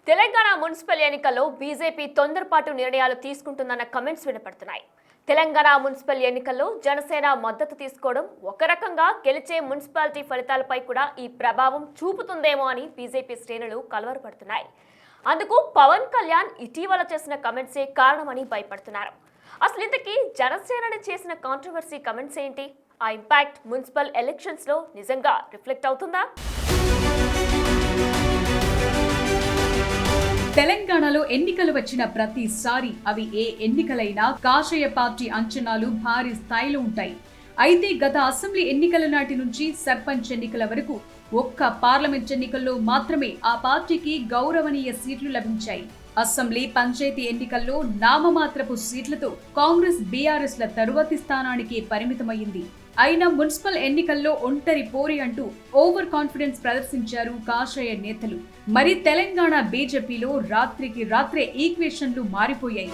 Telangana municipal ఎన్నికల్లో BJP తొందరపాటు నిర్ణయాలు తీసుకుంటుందన్న కమెంట్స్ వినపడుతున్నాయి. తెలంగాణ మున్సిపల్ ఎన్నికల్లో జనసేన మద్దతు తీసుకోవడం ఒక రకంగా గెలిచే మున్సిపాలిటీ ఫలితాలపై కూడా ఈ ప్రభావం చూపుతుందేమో అని బీజేపీ శ్రేణులు కలవరపడుతున్నాయి. అందుకు పవన్ కళ్యాణ్ ఇటీవల చేసిన కమెంట్సే కారణమని భయపడుతున్నారు. అసలు ఇంతకీ జనసేనని చేసిన కాంట్రవర్సీ కమెంట్స్ ఏంటి? ఆ ఇంపాక్ట్ మున్సిపల్ ఎలక్షన్స్ లో నిజంగా రిఫ్లెక్ట్ అవుతుందా? తెలంగాణలో ఎన్నికలు వచ్చిన ప్రతిసారి అవి ఏ ఎన్నికలైనా కాషాయ పార్టీ అంచనాలు భారీ స్థాయిలో ఉంటాయి. అయితే గత అసెంబ్లీ ఎన్నికల నాటి నుంచి సర్పంచ్ ఎన్నికల వరకు ఒక్క పార్లమెంట్ ఎన్నికల్లో మాత్రమే ఆ పార్టీకి గౌరవనీయ సీట్లు లభించాయి. అసెంబ్లీ పంచాయతీ ఎన్నికల్లో నామమాత్రపు సీట్లతో కాంగ్రెస్ బీఆర్ఎస్ల తరువాతి స్థానానికి పరిమితమైంది. అయినా మున్సిపల్ ఎన్నికల్లో ఒంటరి పోరి అంటూ ఓవర్ కాన్ఫిడెన్స్ ప్రదర్శించారు కాషాయ నేతలు. మరి తెలంగాణ బీజేపీలో రాత్రికి రాత్రే ఈక్వేషన్లు మారిపోయాయి.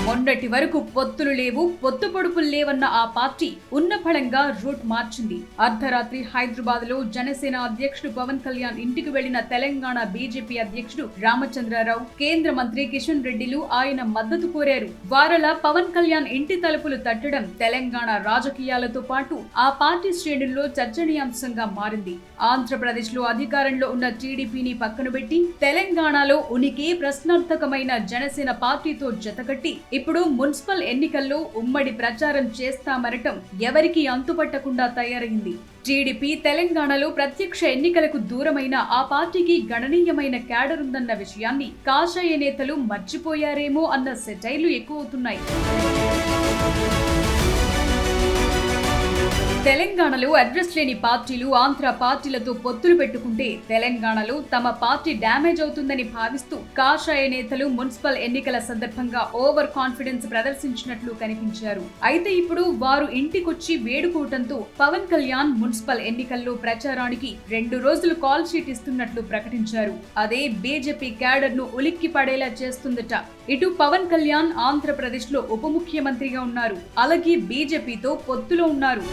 మొన్నటి వరకు పొత్తులు లేవు, పొత్తు పొడుపులు లేవన్న ఆ పార్టీ ఉన్న ఫలంగా రూట్ మార్చింది. అర్ధరాత్రి హైదరాబాద్ లో జనసేన అధ్యక్షుడు పవన్ కళ్యాణ్ ఇంటికి వెళ్లిన తెలంగాణ బీజేపీ అధ్యక్షుడు రామచంద్రరావు, కేంద్ర మంత్రి కిషన్ రెడ్డిలు ఆయన మద్దతు కోరారు. వారలా పవన్ కళ్యాణ్ ఇంటి తలుపులు తట్టడం తెలంగాణ రాజకీయాలతో పాటు ఆ పార్టీ శ్రేణుల్లో చర్చనీయాంశంగా మారింది. ఆంధ్రప్రదేశ్ లో అధికారంలో ఉన్న టీడీపీని పక్కన పెట్టి తెలంగాణలో ఉనికి ప్రశ్నార్థకమైన జనసేన పార్టీతో జతకట్టి ఇప్పుడు మున్సిపల్ ఎన్నికల్లో ఉమ్మడి ప్రచారం చేస్తామనటం ఎవరికీ అంతుపట్టకుండా తయారైంది. టీడీపీ తెలంగాణలో ప్రత్యక్ష ఎన్నికలకు దూరమైన ఆ పార్టీకి గణనీయమైన క్యాడర్ ఉందన్న విషయాన్ని కాషాయ నేతలు మర్చిపోయారేమో అన్న సెటైర్లు ఎక్కువవుతున్నాయి. తెలంగాణలో అడ్రస్ లేని పార్టీలు ఆంధ్ర పార్టీలతో పొత్తులు పెట్టుకుంటే తెలంగాణలో తమ పార్టీ డ్యామేజ్ అవుతుందని భావిస్తూ కాషాయ నేతలు మున్సిపల్ ఎన్నికల సందర్భంగా ఓవర్ కాన్ఫిడెన్స్ ప్రదర్శించినట్లు కనిపించారు. అయితే ఇప్పుడు వారు ఇంటికొచ్చి వేడుకోవడంతో పవన్ కళ్యాణ్ మున్సిపల్ ఎన్నికల్లో ప్రచారానికి 2 రోజులు కాల్ షీట్ ఇస్తున్నట్లు ప్రకటించారు. అదే బీజేపీ క్యాడర్ ను ఉలిక్కి పడేలా చేస్తుందట. ఇటు పవన్ కళ్యాణ్ ఆంధ్రప్రదేశ్ లో ఉప ముఖ్యమంత్రిగా ఉన్నారు, అలాగే బీజేపీతో పొత్తులో ఉన్నారు.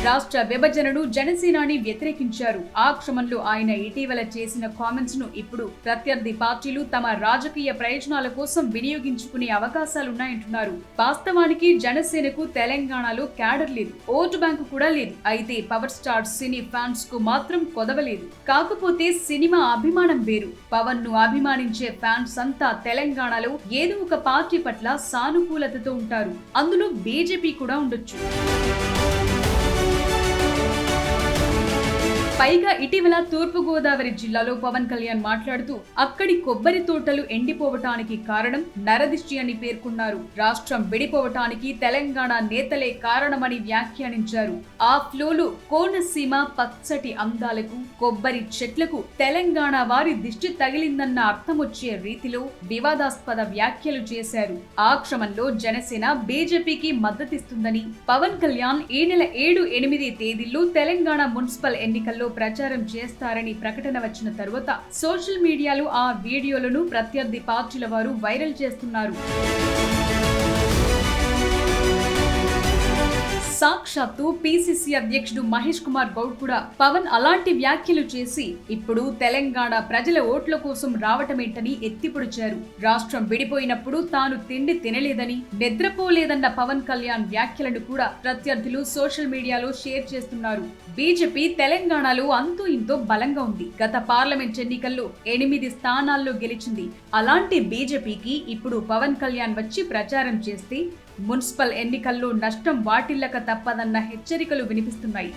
రాష్ట్ర విభజనను జనసేనాని వ్యతిరేకించారు. ఆ క్రమంలో ఆయన ఇటీవల చేసిన కామెంట్స్ ను ఇప్పుడు ప్రత్యర్థి పార్టీలు తమ రాజకీయ ప్రయోజనాల కోసం వినియోగించుకునే అవకాశాలున్నాయంటున్నారు. వాస్తవానికి జనసేనకు తెలంగాణలో క్యాడర్ లేదు, ఓటు బ్యాంకు కూడా లేదు. అయితే పవర్ స్టార్ సినీ ఫ్యాన్స్ కు మాత్రం కొదవలేదు. కాకపోతే సినిమా అభిమానం వేరు. పవన్ ను అభిమానించే ఫ్యాన్స్ అంతా తెలంగాణలో ఏదో ఒక పార్టీ పట్ల సానుకూలతతో ఉంటారు. అందులో బీజేపీ కూడా ఉండొచ్చు. పైగా ఇటీవల తూర్పుగోదావరి జిల్లాలో పవన్ కళ్యాణ్ మాట్లాడుతూ అక్కడి కొబ్బరి తోటలు ఎండిపోవటానికి కారణం నరదిష్టి అని పేర్కొన్నారు. రాష్ట్రం విడిపోవటానికి తెలంగాణ నేతలే కారణమని వ్యాఖ్యానించారు. ఆ ఫ్లోలు కోనసీమ పచ్చటి అందాలకు, కొబ్బరి చెట్లకు తెలంగాణ వారి దిష్టి తగిలిందన్న అర్థం వచ్చే రీతిలో వివాదాస్పద వ్యాఖ్యలు చేశారు. ఆ క్రమంలో జనసేన బీజేపీకి మద్దతిస్తుందని పవన్ కళ్యాణ్ ఈ నెల 7, 8 తేదీల్లో తెలంగాణ మున్సిపల్ ఎన్నికల్లో ప్రచారం చేస్తారని ప్రకటన వచ్చిన తరువాత సోషల్ మీడియాలో ఆ వీడియోలను ప్రత్యర్థి పార్టీల వారు వైరల్ చేస్తున్నారు. సాక్షాత్తు పీసీసీ అధ్యక్షుడు మహేష్ కుమార్ గౌడ్ కూడా పవన్ అలాంటి వ్యాఖ్యలు చేసి ఇప్పుడు తెలంగాణ ప్రజల ఓట్ల కోసం రావటమేంటని ఎత్తిపొడిచారు. రాష్ట్రం విడిపోయినప్పుడు తాను తిండి తినలేదని, నిద్రపోలేదన్న పవన్ కళ్యాణ్ వ్యాఖ్యలను కూడా ప్రత్యర్థులు సోషల్ మీడియాలో షేర్ చేస్తున్నారు. బీజేపీ తెలంగాణలో అంతో ఇంతో బలంగా ఉంది. గత పార్లమెంట్ ఎన్నికల్లో 8 స్థానాల్లో గెలిచింది. అలాంటి బీజేపీకి ఇప్పుడు పవన్ కళ్యాణ్ వచ్చి ప్రచారం చేస్తే మున్సిపల్ ఎన్నికల్లో నష్టం వాటిల్లక తప్పదన్న హెచ్చరికలు వినిపిస్తున్నాయి.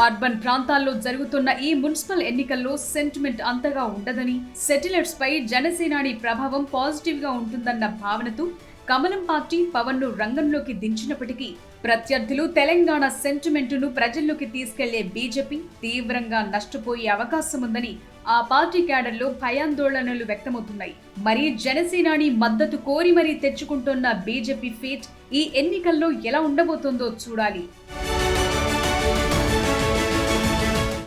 అర్బన్ ప్రాంతాల్లో జరుగుతున్న ఈ మున్సిపల్ ఎన్నికల్లో సెంటిమెంట్ అంతగా ఉండదని, సెటిలర్స్ పై జనసేనాని ప్రభావం పాజిటివ్ గా ఉంటుందన్న భావనతో కమలం పార్టీ పవన్ ను రంగంలోకి దించినప్పటికీ ప్రత్యర్థులు తెలంగాణ సెంటిమెంటును ప్రజల్లోకి తీసుకెళ్లే బీజేపీ తీవ్రంగా నష్టపోయే అవకాశం ఉందని ఆ పార్టీ క్యాడర్లో భయాందోళనలు వ్యక్తమవుతున్నాయి. మరి జనసేనాని మద్దతు కోరి మరీ తెచ్చుకుంటున్న బీజేపీ ఫేట్ ఈ ఎన్నికల్లో ఎలా ఉండబోతోందో చూడాలి.